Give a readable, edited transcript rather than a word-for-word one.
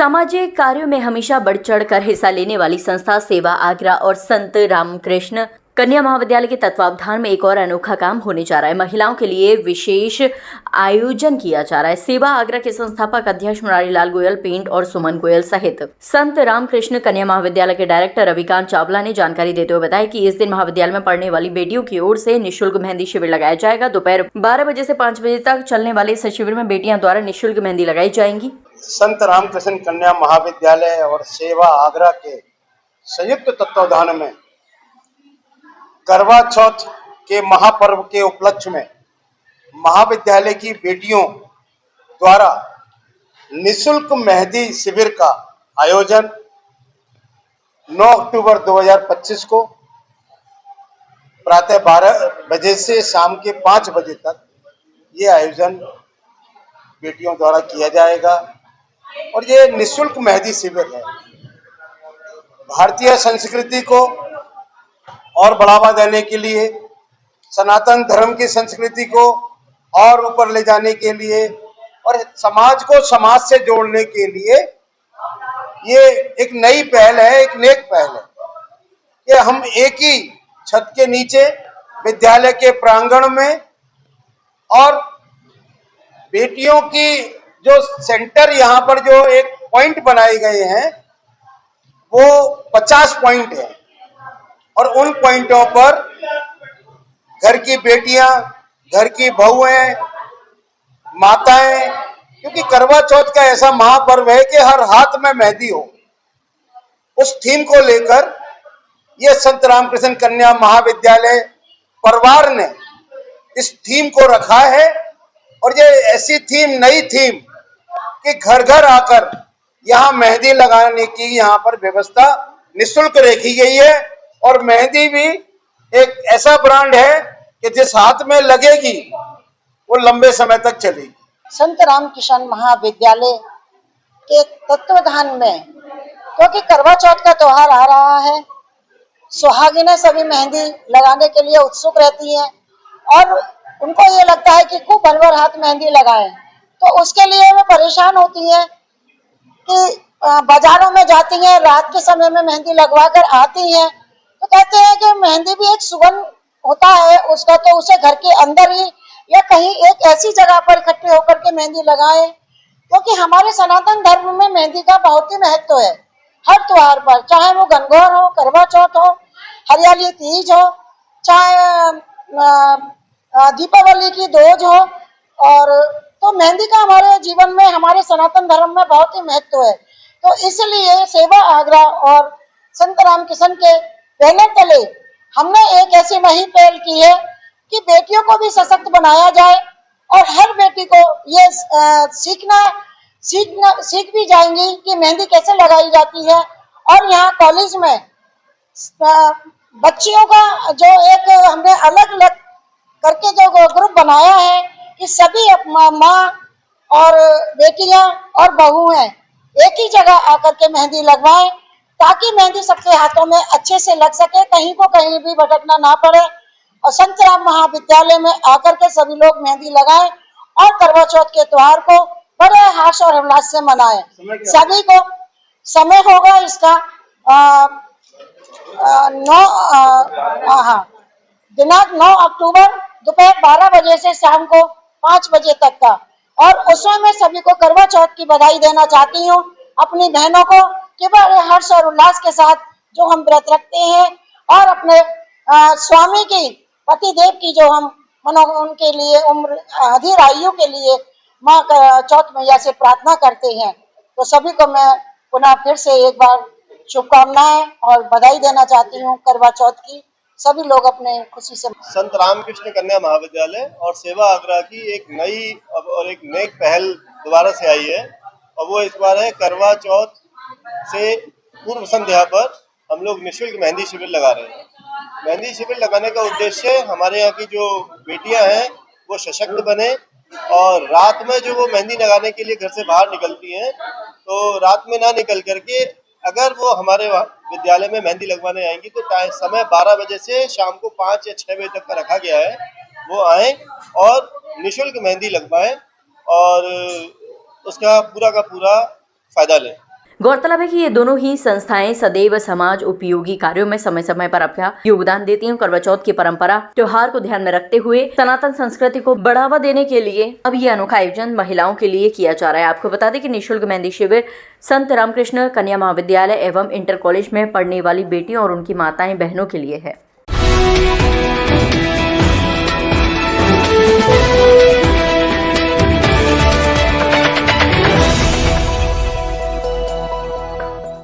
सामाजिक कार्यों में हमेशा बढ़ चढ़ कर हिस्सा लेने वाली संस्था सेवा आगरा और संत रामकृष्ण कन्या महाविद्यालय के तत्वावधान में एक और अनोखा काम होने जा रहा है। महिलाओं के लिए विशेष आयोजन किया जा रहा है। सेवा आगरा के संस्थापक अध्यक्ष मुरारी लाल गोयल, पेंट और सुमन गोयल सहित संत रामकृष्ण कन्या महाविद्यालय के डायरेक्टर रविकांत चावला ने जानकारी देते हुए बताया कि इस दिन महाविद्यालय में पढ़ने वाली बेटियों की ओर से निःशुल्क मेहंदी शिविर लगाया जाएगा। दोपहर 12 बजे से 5 बजे तक चलने वाले इस शिविर में बेटियां द्वारा निःशुल्क मेहंदी लगाई जाएंगी। संत रामकृष्ण कन्या महाविद्यालय और सेवा आगरा के संयुक्त तत्वावधान में करवा चौथ के महापर्व के उपलक्ष्य में महाविद्यालय की बेटियों द्वारा निःशुल्क मेहंदी शिविर का आयोजन 9 अक्टूबर 2025 को प्रातः 12 बजे से शाम के 5 बजे तक ये आयोजन बेटियों द्वारा किया जाएगा। और ये निःशुल्क मेहंदी शिविर है। भारतीय संस्कृति को और बढ़ावा देने के लिए, सनातन धर्म की संस्कृति को और ऊपर ले जाने के लिए और समाज को समाज से जोड़ने के लिए ये एक नई पहल है, एक नेक पहल है कि हम एक ही छत के नीचे विद्यालय के प्रांगण में और बेटियों की जो सेंटर यहाँ पर जो एक पॉइंट बनाए गए हैं वो 50 पॉइंट है और उन पॉइंटों पर घर की बेटियां, घर की बहुएं, माताएं, क्योंकि करवा चौथ का ऐसा महापर्व है कि हर हाथ में मेहंदी हो, उस थीम को लेकर ये संत रामकृष्ण कन्या महाविद्यालय परिवार ने इस थीम को रखा है। और ये ऐसी थीम, नई थीम कि घर घर आकर यहाँ मेहंदी लगाने की यहाँ पर व्यवस्था निःशुल्क रखी गई है। और मेहंदी भी एक ऐसा ब्रांड है कि जिस हाथ में लगेगी वो लंबे समय तक चलेगी। संत रामकृष्ण महाविद्यालय के तत्वावधान में, क्योंकि करवा चौथ का त्योहार आ रहा है, सुहागिनें सभी मेहंदी लगाने के लिए उत्सुक रहती हैं और उनको ये लगता है कि खूब भर भर हाथ मेहंदी लगाएं, तो उसके लिए वो परेशान होती हैं कि बाजारों में जाती हैं, रात के समय में मेहंदी लगवा कर आती हैं, तो कहते हैं कि मेहंदी भी एक सुगंध होता है उसका, तो उसे घर के अंदर ही या कहीं एक ऐसी जगह पर इकट्ठे होकर के मेहंदी लगाएं, क्योंकि हमारे सनातन धर्म में मेहंदी का बहुत ही महत्व है। हर त्योहार पर, चाहे वो गणगौर हो, करवा चौथ हो, हरियाली तीज हो, चाहे दीपावली की दोज हो, और तो मेहंदी का हमारे जीवन में, हमारे सनातन धर्म में बहुत ही महत्व है। तो इसलिए सेवा आगरा और संत रामकृष्ण के बैनर तले हमने एक ऐसी नई पहल की है कि बेटियों को भी सशक्त बनाया जाए और हर बेटी को ये सीख भी जाएंगी कि मेहंदी कैसे लगाई जाती है। और यहाँ कॉलेज में बच्चियों का जो एक हमने अलग अलग करके जो ग्रुप बनाया है कि सभी माँ और बेटियां और बहू हैं एक ही जगह आकर के मेहंदी लगवाएं, ताकि मेहंदी सबके हाथों में अच्छे से लग सके, कहीं को कहीं भी भटकना ना पड़े। और संत राम महाविद्यालय में आकर के सभी लोग मेहंदी लगाएं और करवा चौथ के त्योहार को बड़े हर्ष और उल्लास से मनाएं। सभी को समय होगा इसका दिनांक 9 अक्टूबर दोपहर 12 बजे से शाम को 5 बजे तक का। और उसमें मैं सभी को करवा चौथ की बधाई देना चाहती हूँ, अपनी बहनों को, कि बड़े हर्ष और उल्लास के साथ जो हम व्रत रखते हैं और अपने स्वामी की, पति देव की जो हम उनके लिए उम्र अधीर आयु के लिए माँ चौथ मैया से प्रार्थना करते हैं। तो सभी को मैं पुनः फिर से एक बार शुभकामनाएं और बधाई देना चाहती हूँ करवा चौथ की। सभी लोग अपने खुशी से। संत रामकृष्ण कन्या महाविद्यालय और सेवा आगरा की एक नई और एक नेक पहल दोबारा से आई है, और वो इस बार है करवा चौथ से पूर्व संध्या पर हम लोग निःशुल्क मेहंदी शिविर लगा रहे हैं। मेहंदी शिविर लगाने का उद्देश्य हमारे यहाँ की जो बेटियां हैं वो सशक्त बने, और रात में जो वो मेहंदी लगाने के लिए घर से बाहर निकलती हैं, तो रात में ना निकल करके अगर वो हमारे विद्यालय में मेहंदी लगवाने आएंगी तो समय 12 बजे से शाम को 5 या 6 बजे तक का रखा गया है। वो आए और निःशुल्क मेहंदी लगवाएं और उसका पूरा का पूरा फायदा लें। गौरतलब है कि ये दोनों ही संस्थाएं सदैव समाज उपयोगी कार्यों में समय समय पर अपना योगदान देती हैं। करवा चौथ की परंपरा त्योहार को ध्यान में रखते हुए सनातन संस्कृति को बढ़ावा देने के लिए अब ये अनोखा आयोजन महिलाओं के लिए किया जा रहा है। आपको बता दें कि निःशुल्क मेहंदी शिविर संत रामकृष्ण कन्या महाविद्यालय एवं इंटर कॉलेज में पढ़ने वाली बेटियों और उनकी माताएं बहनों के लिए है।